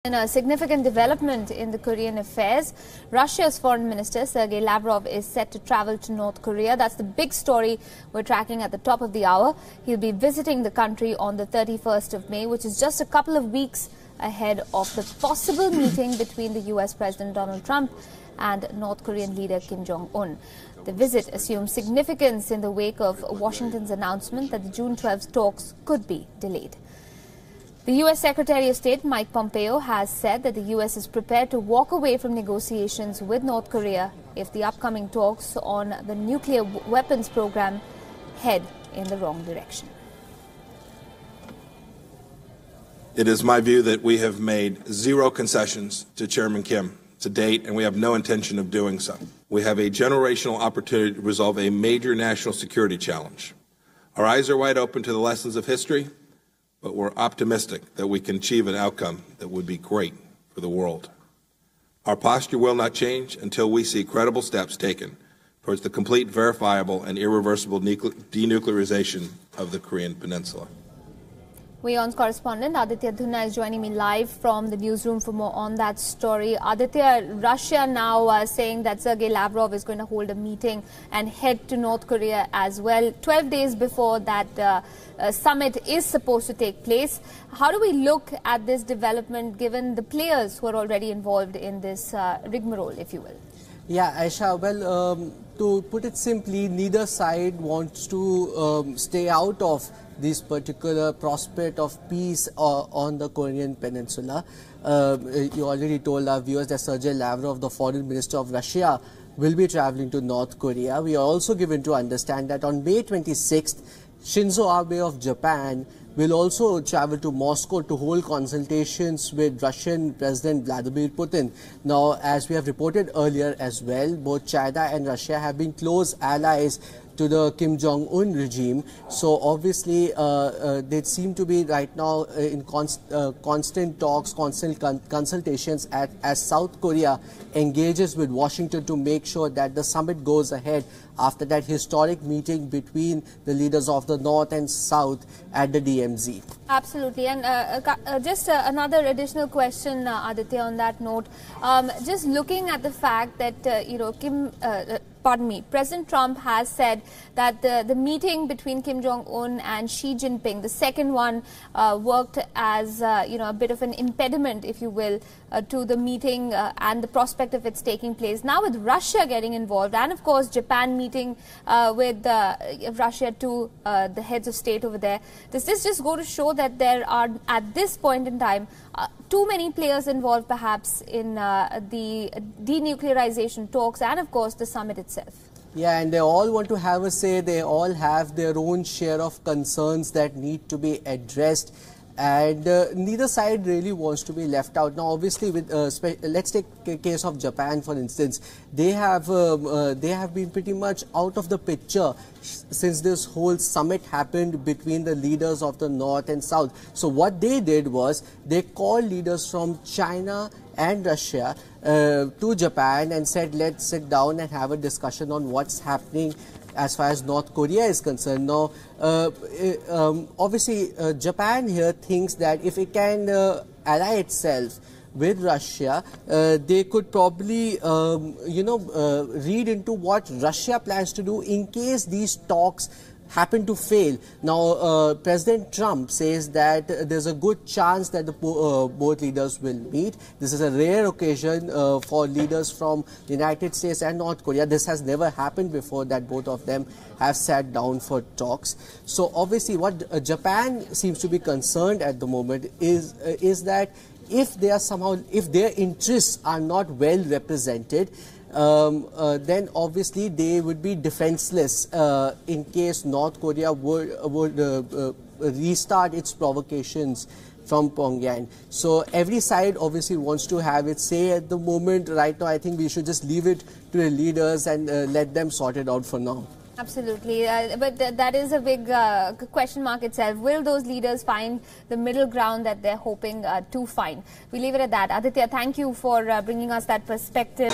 In a significant development in the Korean affairs, Russia's foreign minister Sergei Lavrov is set to travel to North Korea. That's the big story we're tracking at the top of the hour. He'll be visiting the country on the 31st of May, which is just a couple of weeks ahead of the possible meeting between the US President Donald Trump and North Korean leader Kim Jong-un. The visit assumes significance in the wake of Washington's announcement that the June 12th talks could be delayed. The U.S. Secretary of State Mike Pompeo has said that the U.S. is prepared to walk away from negotiations with North Korea if the upcoming talks on the nuclear weapons program head in the wrong direction. It is my view that we have made zero concessions to Chairman Kim to date, and we have no intention of doing so. We have a generational opportunity to resolve a major national security challenge. Our eyes are wide open to the lessons of history, but we're optimistic that we can achieve an outcome that would be great for the world. Our posture will not change until we see credible steps taken towards the complete, verifiable, and irreversible denuclearization of the Korean Peninsula. WION's correspondent Aditya Dhunna is joining me live from the newsroom for more on that story. Aditya, Russia now saying that Sergei Lavrov is going to hold a meeting and head to North Korea as well, 12 days before that summit is supposed to take place. How do we look at this development given the players who are already involved in this rigmarole, if you will? Yeah, Aisha, well, to put it simply, neither side wants to stay out of this particular prospect of peace on the Korean Peninsula. You already told our viewers that Sergei Lavrov, the foreign minister of Russia, will be traveling to North Korea. We are also given to understand that on May 26th, Shinzo Abe of Japan will also travel to Moscow to hold consultations with Russian President Vladimir Putin. Now, as we have reported earlier as well, both China and Russia have been close allies to the Kim Jong-un regime. So obviously they seem to be right now in constant talks, constant consultations as South Korea engages with Washington to make sure that the summit goes ahead after that historic meeting between the leaders of the North and South at the DMZ. Absolutely. And just another additional question, Aditya, on that note. Just looking at the fact that, President Trump has said that the meeting between Kim Jong-un and Xi Jinping, the second one, worked as, a bit of an impediment, if you will, to the meeting and the prospect of its taking place. Now with Russia getting involved and, of course, Japan meeting with Russia to the heads of state over there, does this just go to show that there are, at this point in time, too many players involved perhaps in the denuclearization talks and, of course, the summit itself? Yeah, and they all want to have a say. They all have their own share of concerns that need to be addressed. And neither side really wants to be left out. Now, obviously, with let's take the case of Japan, for instance. They have been pretty much out of the picture since this whole summit happened between the leaders of the North and South. So what they did was they called leaders from China and Russia to Japan and said, let's sit down and have a discussion on what's happening as far as North Korea is concerned. Now, obviously, Japan here thinks that if it can ally itself with Russia, they could probably, read into what Russia plans to do in case these talks happen to fail. Now, President Trump says that there's a good chance that the both leaders will meet. This is a rare occasion for leaders from the United States and North Korea. This has never happened before that both of them have sat down for talks. So obviously what Japan seems to be concerned at the moment is that if they are if their interests are not well represented, then obviously they would be defenseless in case North Korea would restart its provocations from Pyongyang. So every side obviously wants to have its say at the moment. Right now, I think we should just leave it to the leaders and let them sort it out for now. Absolutely. But that is a big question mark itself. Will those leaders find the middle ground that they're hoping to find? We leave it at that. Aditya, thank you for bringing us that perspective.